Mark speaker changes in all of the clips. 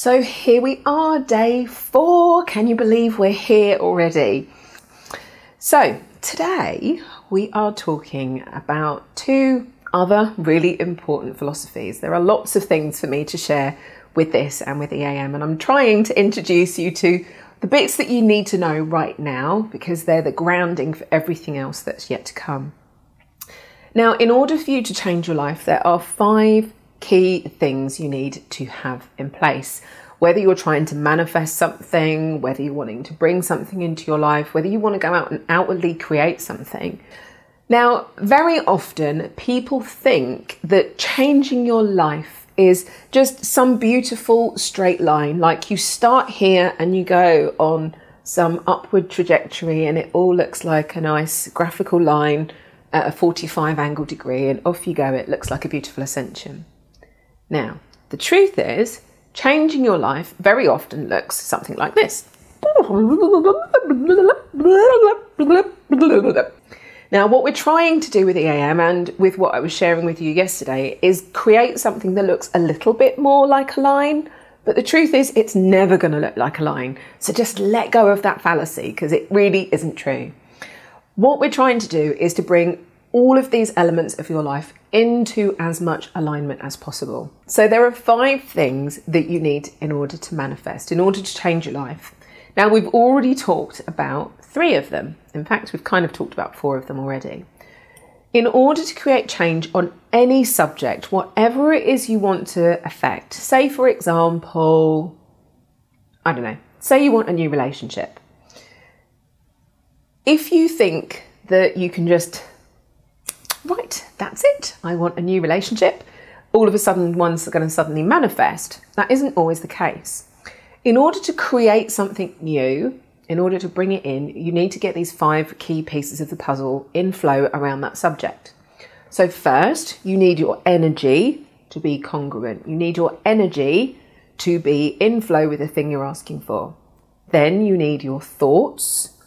Speaker 1: So here we are, day 4. Can you believe we're here already? So today we are talking about 2 other really important philosophies. There are lots of things for me to share with this and with EAM, and I'm trying to introduce you to the bits that you need to know right now because they're the grounding for everything else that's yet to come. Now, in order for you to change your life, there are 5 key things you need to have in place. Whether you're trying to manifest something, whether you're wanting to bring something into your life, whether you want to go out and outwardly create something. Now, very often people think that changing your life is just some beautiful straight line, like you start here and you go on some upward trajectory and it all looks like a nice graphical line at a 45 angle degree, and off you go. It looks like a beautiful ascension. Now, the truth is, changing your life very often looks something like this. Now, what we're trying to do with EAM and with what I was sharing with you yesterday is create something that looks a little bit more like a line, but the truth is it's never going to look like a line. So just let go of that fallacy because it really isn't true. What we're trying to do is to bring all of these elements of your life into as much alignment as possible. So there are 5 things that you need in order to manifest, in order to change your life. Now, we've already talked about 3 of them. In fact, we've kind of talked about 4 of them already. In order to create change on any subject, whatever it is you want to affect, say for example, I don't know, say you want a new relationship. If you think that you can just, right, that's it, I want a new relationship, all of a sudden one's going to suddenly manifest, that isn't always the case. In order to create something new, in order to bring it in, you need to get these 5 key pieces of the puzzle in flow around that subject. So first, you need your energy to be congruent. You need your energy to be in flow with the thing you're asking for. Then you need your thoughts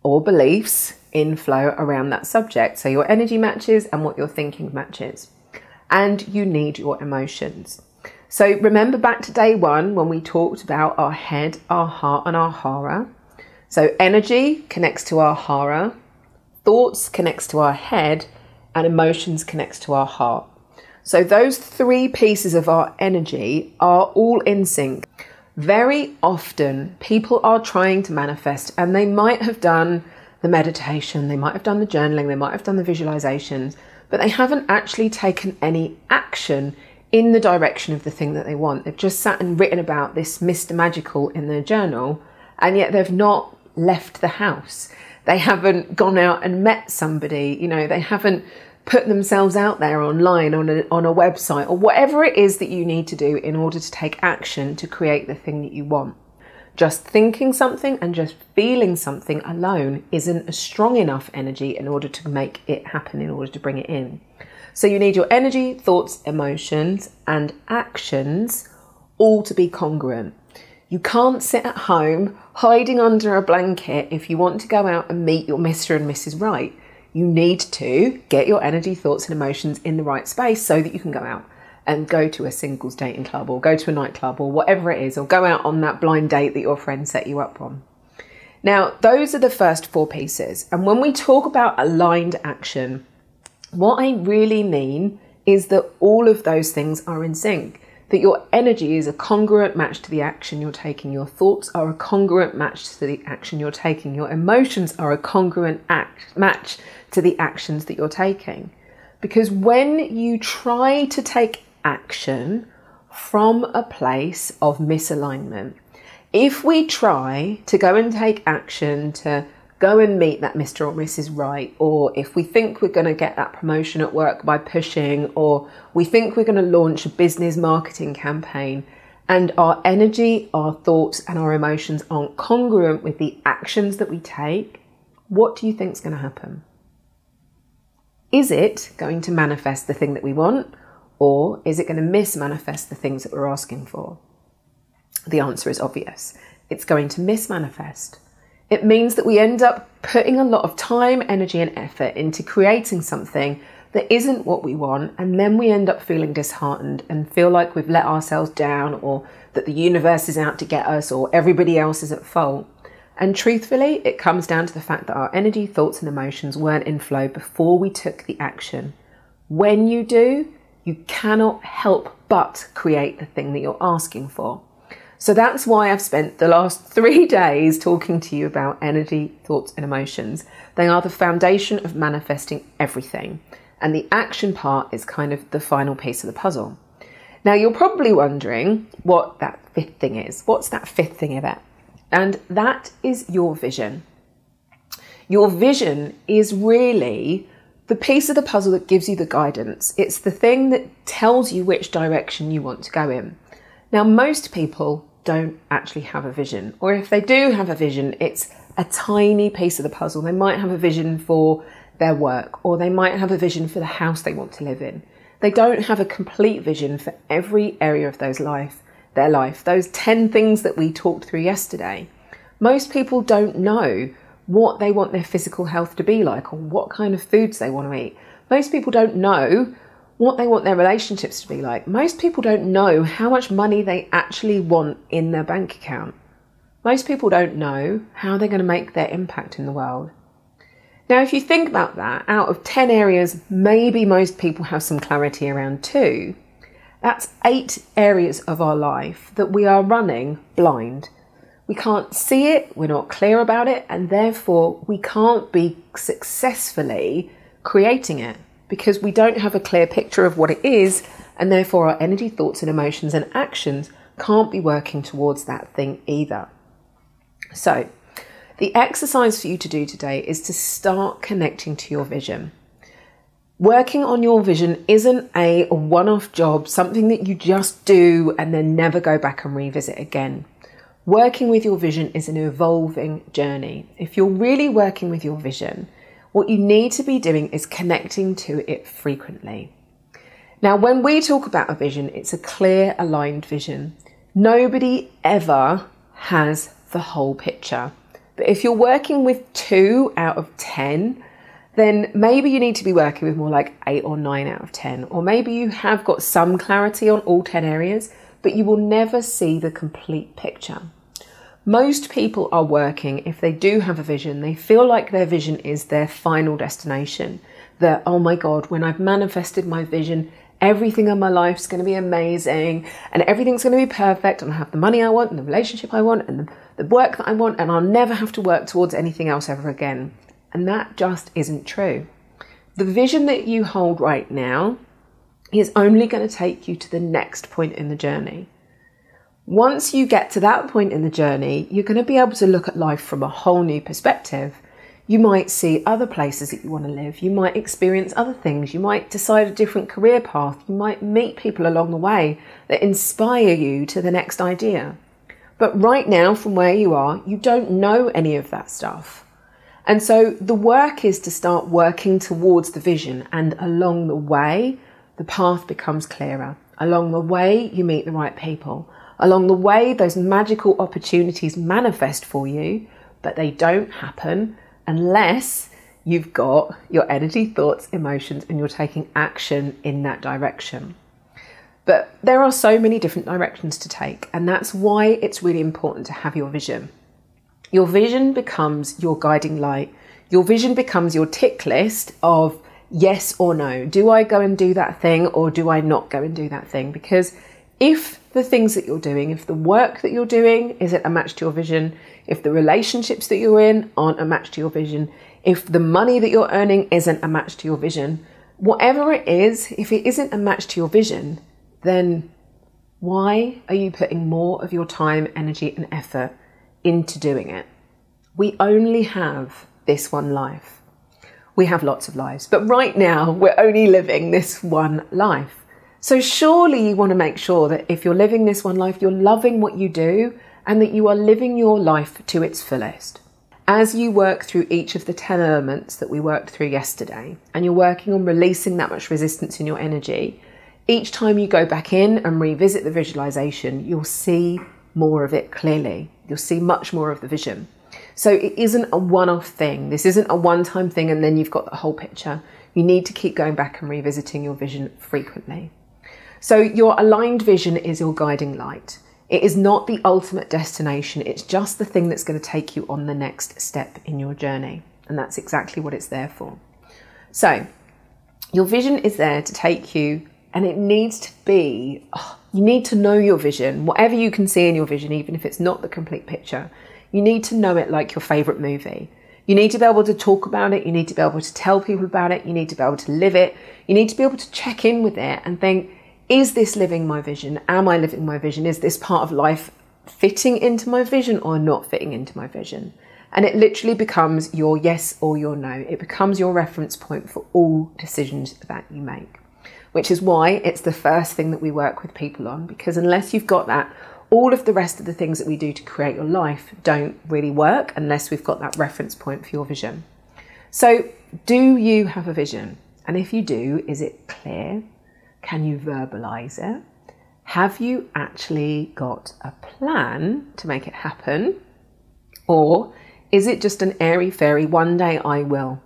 Speaker 1: or beliefs in flow around that subject. So your energy matches and what you're thinking matches. And you need your emotions. So remember back to day 1 when we talked about our head, our heart and our hara. So energy connects to our hara, thoughts connects to our head, and emotions connects to our heart. So those 3 pieces of our energy are all in sync. Very often people are trying to manifest and they might have done the meditation, they might have done the journaling, they might have done the visualizations, but they haven't actually taken any action in the direction of the thing that they want. They've just sat and written about this Mr. Magical in their journal, and yet they've not left the house. They haven't gone out and met somebody, you know, they haven't put themselves out there online on a website or whatever it is that you need to do in order to take action to create the thing that you want. Just thinking something and just feeling something alone isn't a strong enough energy in order to make it happen, in order to bring it in. So you need your energy, thoughts, emotions, and actions all to be congruent. You can't sit at home hiding under a blanket if you want to go out and meet your Mr. and Mrs. Right. You need to get your energy, thoughts and emotions in the right space so that you can go out and go to a singles dating club or go to a nightclub or whatever it is, or go out on that blind date that your friend set you up on. Now, those are the first 4 pieces. And when we talk about aligned action, what I really mean is that all of those things are in sync, that your energy is a congruent match to the action you're taking, your thoughts are a congruent match to the action you're taking, your emotions are a congruent match to the actions that you're taking. Because when you try to take action from a place of misalignment, if we try to go and take action to go and meet that Mr. or Mrs. Right, or if we think we're going to get that promotion at work by pushing, or we think we're going to launch a business marketing campaign, and our energy, our thoughts and our emotions aren't congruent with the actions that we take, what do you think is going to happen? Is it going to manifest the thing that we want, or is it going to mismanifest the things that we're asking for? The answer is obvious. It's going to mismanifest. It means that we end up putting a lot of time, energy and effort into creating something that isn't what we want, and then we end up feeling disheartened and feel like we've let ourselves down, or that the universe is out to get us, or everybody else is at fault. And truthfully, it comes down to the fact that our energy, thoughts and emotions weren't in flow before we took the action. When you do, you cannot help but create the thing that you're asking for. So that's why I've spent the last 3 days talking to you about energy, thoughts and emotions. They are the foundation of manifesting everything. And the action part is kind of the final piece of the puzzle. Now, you're probably wondering what that 5th thing is. What's that 5th thing about? And that is your vision. Your vision is really the piece of the puzzle that gives you the guidance. It's the thing that tells you which direction you want to go in. Now, most people don't actually have a vision, or if they do have a vision, it's a tiny piece of the puzzle. They might have a vision for their work, or they might have a vision for the house they want to live in. They don't have a complete vision for every area of their life, those 10 things that we talked through yesterday. Most people don't know what they want their physical health to be like, or what kind of foods they want to eat. Most people don't know what they want their relationships to be like. Most people don't know how much money they actually want in their bank account. Most people don't know how they're going to make their impact in the world. Now, if you think about that, out of 10 areas, maybe most people have some clarity around 2. That's 8 areas of our life that we are running blind. We can't see it, we're not clear about it, and therefore we can't be successfully creating it because we don't have a clear picture of what it is, and therefore our energy, thoughts and emotions and actions can't be working towards that thing either. So, the exercise for you to do today is to start connecting to your vision. Working on your vision isn't a one-off job, something that you just do and then never go back and revisit again. Working with your vision is an evolving journey. If you're really working with your vision, what you need to be doing is connecting to it frequently. Now, when we talk about a vision, it's a clear, aligned vision. Nobody ever has the whole picture. But if you're working with 2 out of 10, then maybe you need to be working with more like 8 or 9 out of 10. Or maybe you have got some clarity on all 10 areas, but you will never see the complete picture. Most people are working, if they do have a vision, they feel like their vision is their final destination. That, oh my God, when I've manifested my vision, everything in my life is going to be amazing and everything's going to be perfect and I have the money I want and the relationship I want and the work that I want, and I'll never have to work towards anything else ever again. And that just isn't true. The vision that you hold right now is only going to take you to the next point in the journey. Once you get to that point in the journey, you're going to be able to look at life from a whole new perspective. You might see other places that you want to live. You might experience other things. You might decide a different career path. You might meet people along the way that inspire you to the next idea. But right now, from where you are, you don't know any of that stuff. And so the work is to start working towards the vision, and along the way, the path becomes clearer. Along the way, you meet the right people. Along the way, those magical opportunities manifest for you, but they don't happen unless you've got your energy, thoughts, emotions, and you're taking action in that direction. But there are so many different directions to take, and that's why it's really important to have your vision. Your vision becomes your guiding light. Your vision becomes your tick list of yes or no. Do I go and do that thing, or do I not go and do that thing? Because if the things that you're doing, if the work that you're doing isn't a match to your vision, if the relationships that you're in aren't a match to your vision, if the money that you're earning isn't a match to your vision, whatever it is, if it isn't a match to your vision, then why are you putting more of your time, energy and effort into doing it? We only have this one life. We have lots of lives, but right now we're only living this one life. So surely you want to make sure that if you're living this one life, you're loving what you do and that you are living your life to its fullest. As you work through each of the 10 elements that we worked through yesterday, and you're working on releasing that much resistance in your energy, each time you go back in and revisit the visualization, you'll see more of it clearly. You'll see much more of the vision. So it isn't a one-off thing. This isn't a one-time thing and then you've got the whole picture. You need to keep going back and revisiting your vision frequently. So your aligned vision is your guiding light. It is not the ultimate destination. It's just the thing that's going to take you on the next step in your journey. And that's exactly what it's there for. So your vision is there to take you, and it needs to be, you need to know your vision, whatever you can see in your vision, even if it's not the complete picture. You need to know it like your favorite movie. You need to be able to talk about it. You need to be able to tell people about it. You need to be able to live it. You need to be able to check in with it and think, is this living my vision? Am I living my vision? Is this part of life fitting into my vision or not fitting into my vision? And it literally becomes your yes or your no. It becomes your reference point for all decisions that you make, which is why it's the first thing that we work with people on, because unless you've got that, all of the rest of the things that we do to create your life don't really work unless we've got that reference point for your vision. So do you have a vision? And if you do, is it clear? Can you verbalize it? Have you actually got a plan to make it happen? Or is it just an airy-fairy, one day I will?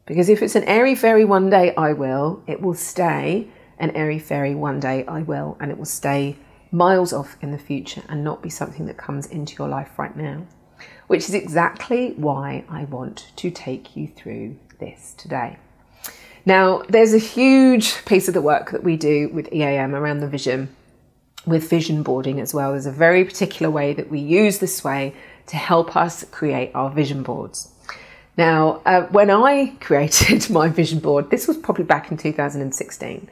Speaker 1: Because if it's an airy-fairy, one day I will, it will stay an airy-fairy, one day I will, and it will stay miles off in the future and not be something that comes into your life right now, which is exactly why I want to take you through this today. Now, there's a huge piece of the work that we do with EAM around the vision, with vision boarding as well. There's a very particular way that we use this way to help us create our vision boards. Now, when I created my vision board, this was probably back in 2016.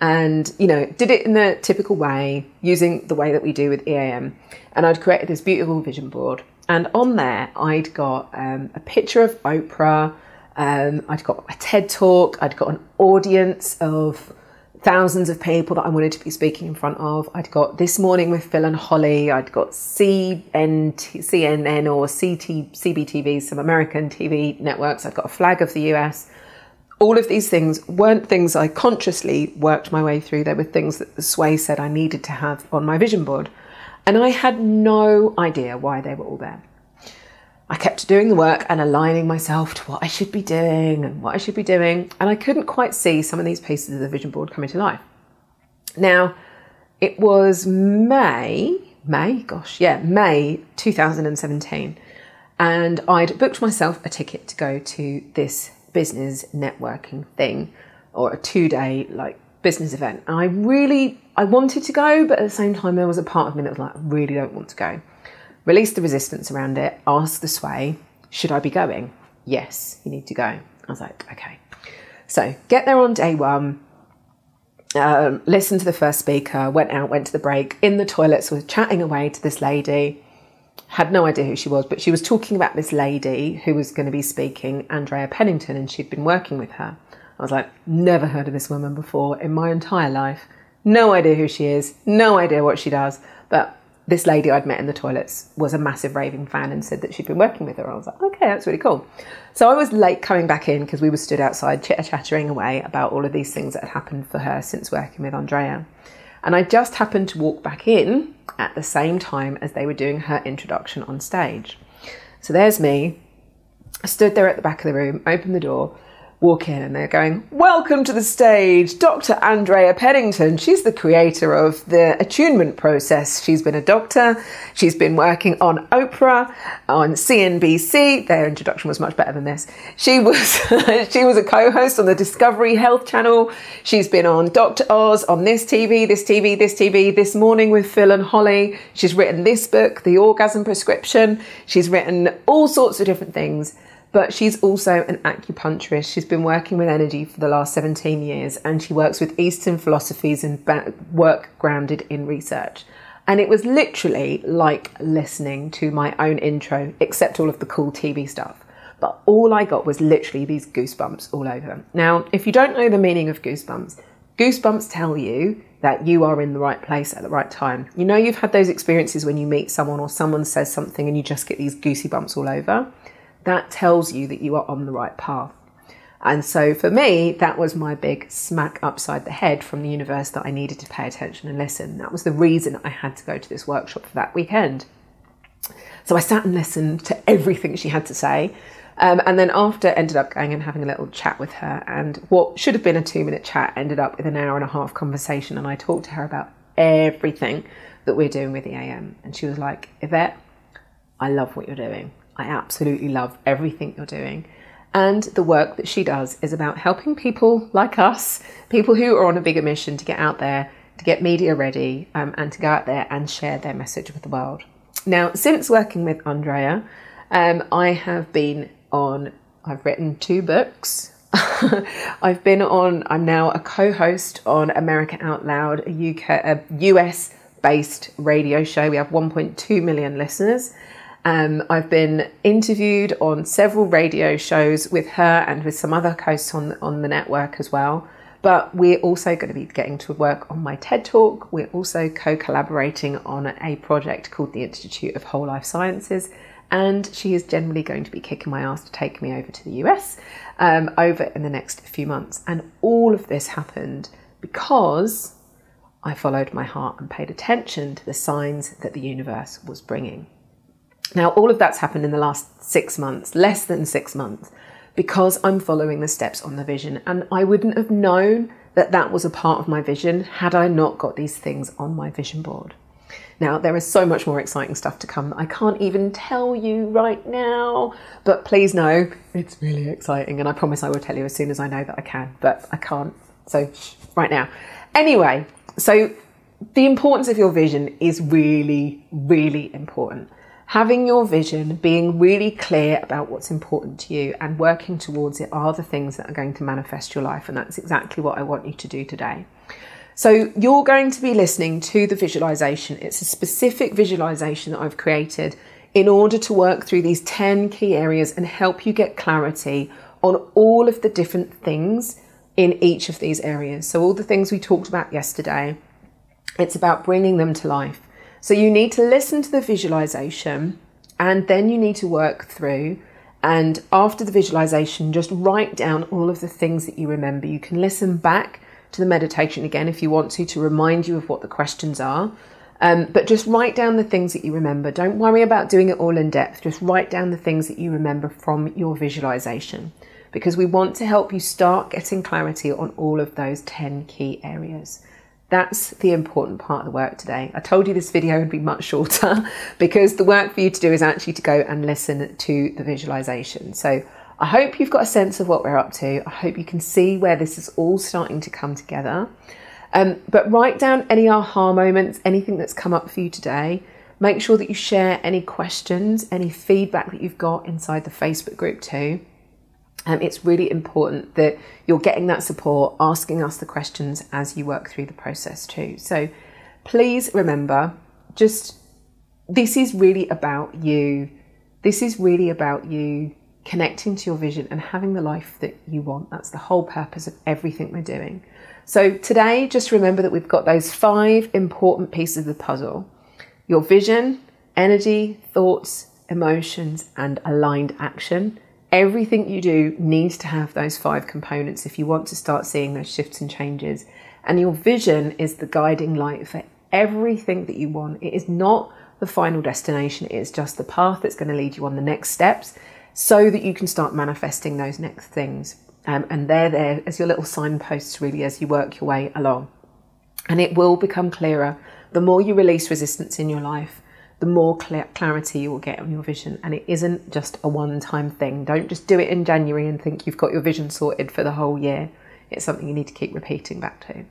Speaker 1: And, did it in the typical way, using the way that we do with EAM. And I'd created this beautiful vision board. And on there, I'd got a picture of Oprah. I'd got a TED Talk. I'd got an audience of thousands of people that I wanted to be speaking in front of. I'd got This Morning with Phil and Holly. I'd got CNN or CBTV, some American TV networks. I'd got a flag of the US. All of these things weren't things I consciously worked my way through. They were things that the Sway said I needed to have on my vision board. And I had no idea why they were all there. I kept doing the work and aligning myself to what I should be doing and what I should be doing. And I couldn't quite see some of these pieces of the vision board coming to life. Now, it was May 2017. And I'd booked myself a ticket to go to this business networking thing, or a 2-day business event. And I wanted to go, but at the same time there was a part of me that was like, I really don't want to go. Released the resistance around it, asked the Sway, should I be going? Yes, you need to go. I was like, okay. So get there on day one, listened to the first speaker, went to the break, in the toilets, was chatting away to this lady. Had no idea who she was, but she was talking about this lady who was going to be speaking, Andrea Pennington, and she'd been working with her. I was like, never heard of this woman before in my entire life. No idea who she is, no idea what she does. But this lady I'd met in the toilets was a massive raving fan and said that she'd been working with her. I was like, okay, that's really cool. So I was late coming back in because we were stood outside chitter-chattering away about all of these things that had happened for her since working with Andrea. And I just happened to walk back in at the same time as they were doing her introduction on stage. So there's me. I stood there at the back of the room, opened the door, walk in, and they're going, welcome to the stage, Dr. Andrea Pennington. She's the creator of the attunement process. She's been a doctor. She's been working on Oprah, on CNBC. Their introduction was much better than this. She was a co-host on the Discovery Health Channel. She's been on Dr. Oz, on this TV, This Morning with Phil and Holly. She's written this book, The Orgasm Prescription. She's written all sorts of different things. But she's also an acupuncturist. She's been working with energy for the last 17 years, and she works with Eastern philosophies and work grounded in research. And it was literally like listening to my own intro, except all of the cool TV stuff. But all I got was literally these goosebumps all over. Now, if you don't know the meaning of goosebumps, goosebumps tell you that you are in the right place at the right time. You know, you've had those experiences when you meet someone or someone says something and you just get these goosey bumps all over. That tells you that you are on the right path. And so for me, that was my big smack upside the head from the universe that I needed to pay attention and listen. That was the reason I had to go to this workshop for that weekend. So I sat and listened to everything she had to say. And then after, ended up going and having a little chat with her, and what should have been a 2-minute chat ended up with an hour and a half conversation, and I talked to her about everything that we're doing with EAM. And she was like, Yvette, I love what you're doing. I absolutely love everything you're doing. And the work that she does is about helping people like us, people who are on a bigger mission, to get out there, to get media ready, and to go out there and share their message with the world. Now, since working with Andrea, I've written 2 books. I'm now a co-host on America Out Loud, a US based radio show. We have 1.2 million listeners. I've been interviewed on several radio shows with her and with some other hosts on the network as well. But we're also going to be getting to work on my TED Talk. We're also co-collaborating on a project called the Institute of Whole Life Sciences. And she is generally going to be kicking my ass to take me over to the US over in the next few months. And all of this happened because I followed my heart and paid attention to the signs that the universe was bringing. Now, all of that's happened in the last 6 months, less than 6 months, because I'm following the steps on the vision. And I wouldn't have known that that was a part of my vision had I not got these things on my vision board. Now, there is so much more exciting stuff to come that I can't even tell you right now, but please know it's really exciting, and I promise I will tell you as soon as I know that I can, but I can't, so right now. Anyway, so the importance of your vision is really, really important. Having your vision, being really clear about what's important to you and working towards it are the things that are going to manifest your life, and that's exactly what I want you to do today. So you're going to be listening to the visualization. It's a specific visualization that I've created in order to work through these 10 key areas and help you get clarity on all of the different things in each of these areas. So all the things we talked about yesterday, it's about bringing them to life. So you need to listen to the visualization, and then you need to work through, and after the visualization, just write down all of the things that you remember. You can listen back to the meditation again if you want to remind you of what the questions are. But just write down the things that you remember. Don't worry about doing it all in depth. Just write down the things that you remember from your visualization, because we want to help you start getting clarity on all of those 10 key areas. That's the important part of the work today. I told you this video would be much shorter because the work for you to do is actually to go and listen to the visualization. So I hope you've got a sense of what we're up to. I hope you can see where this is all starting to come together. But write down any aha moments, anything that's come up for you today. Make sure that you share any questions, any feedback that you've got inside the Facebook group too. It's really important that you're getting that support, asking us the questions as you work through the process too. So please remember, this is really about you. This is really about you connecting to your vision and having the life that you want. That's the whole purpose of everything we're doing. So today, just remember that we've got those 5 important pieces of the puzzle: your vision, energy, thoughts, emotions, and aligned action. Everything you do needs to have those 5 components if you want to start seeing those shifts and changes. And your vision is the guiding light for everything that you want. It is not the final destination. It is just the path that's going to lead you on the next steps so that you can start manifesting those next things. And they're there as your little signposts really as you work your way along. And it will become clearer. The more you release resistance in your life, the more clarity you will get on your vision. And it isn't just a one-time thing. Don't just do it in January and think you've got your vision sorted for the whole year. It's something you need to keep repeating back to.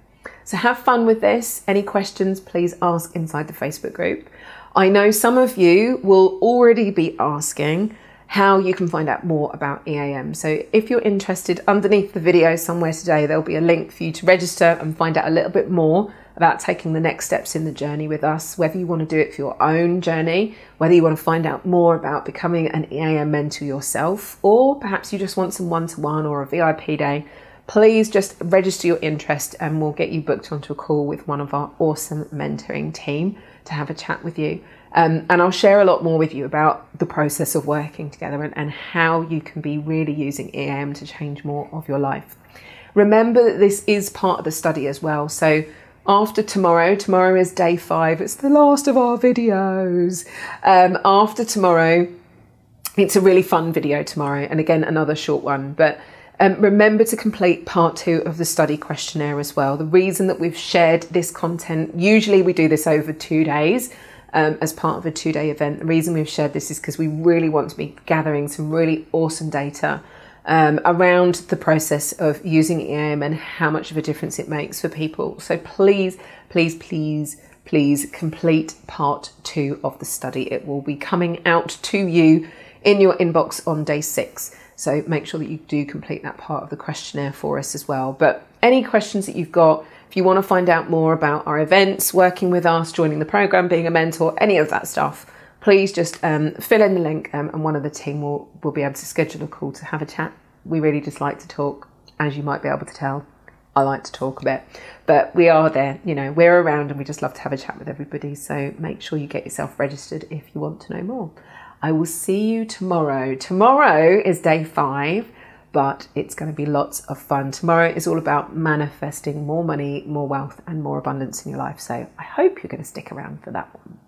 Speaker 1: So have fun with this. Any questions, please ask inside the Facebook group. I know some of you will already be asking how you can find out more about EAM. So if you're interested, underneath the video somewhere today, there'll be a link for you to register and find out a little bit more about taking the next steps in the journey with us, whether you want to do it for your own journey, whether you want to find out more about becoming an EAM mentor yourself, or perhaps you just want some one-to-one or a VIP day. Please just register your interest and we'll get you booked onto a call with one of our awesome mentoring team to have a chat with you. And I'll share a lot more with you about the process of working together and how you can be really using EAM to change more of your life. Remember that this is part of the study as well. So after tomorrow is day 5. It's the last of our videos. After tomorrow, It's a really fun video tomorrow, and again, another short one, but remember to complete part 2 of the study questionnaire as well. The reason that we've shared this content, usually we do this over 2 days as part of a 2-day event. The reason we've shared this is because we really want to be gathering some really awesome data around the process of using EAM and how much of a difference it makes for people. So please, please, please, please complete part 2 of the study. It will be coming out to you in your inbox on day 6. So make sure that you do complete that part of the questionnaire for us as well. But any questions that you've got, if you want to find out more about our events, working with us, joining the program, being a mentor, any of that stuff, please just fill in the link and one of the team will be able to schedule a call to have a chat. We really just like to talk, as you might be able to tell. I like to talk a bit, but we are there, you know, we're around and we just love to have a chat with everybody. So make sure you get yourself registered if you want to know more. I will see you tomorrow. Tomorrow is day 5, but it's going to be lots of fun. Tomorrow is all about manifesting more money, more wealth, and more abundance in your life. So I hope you're going to stick around for that one.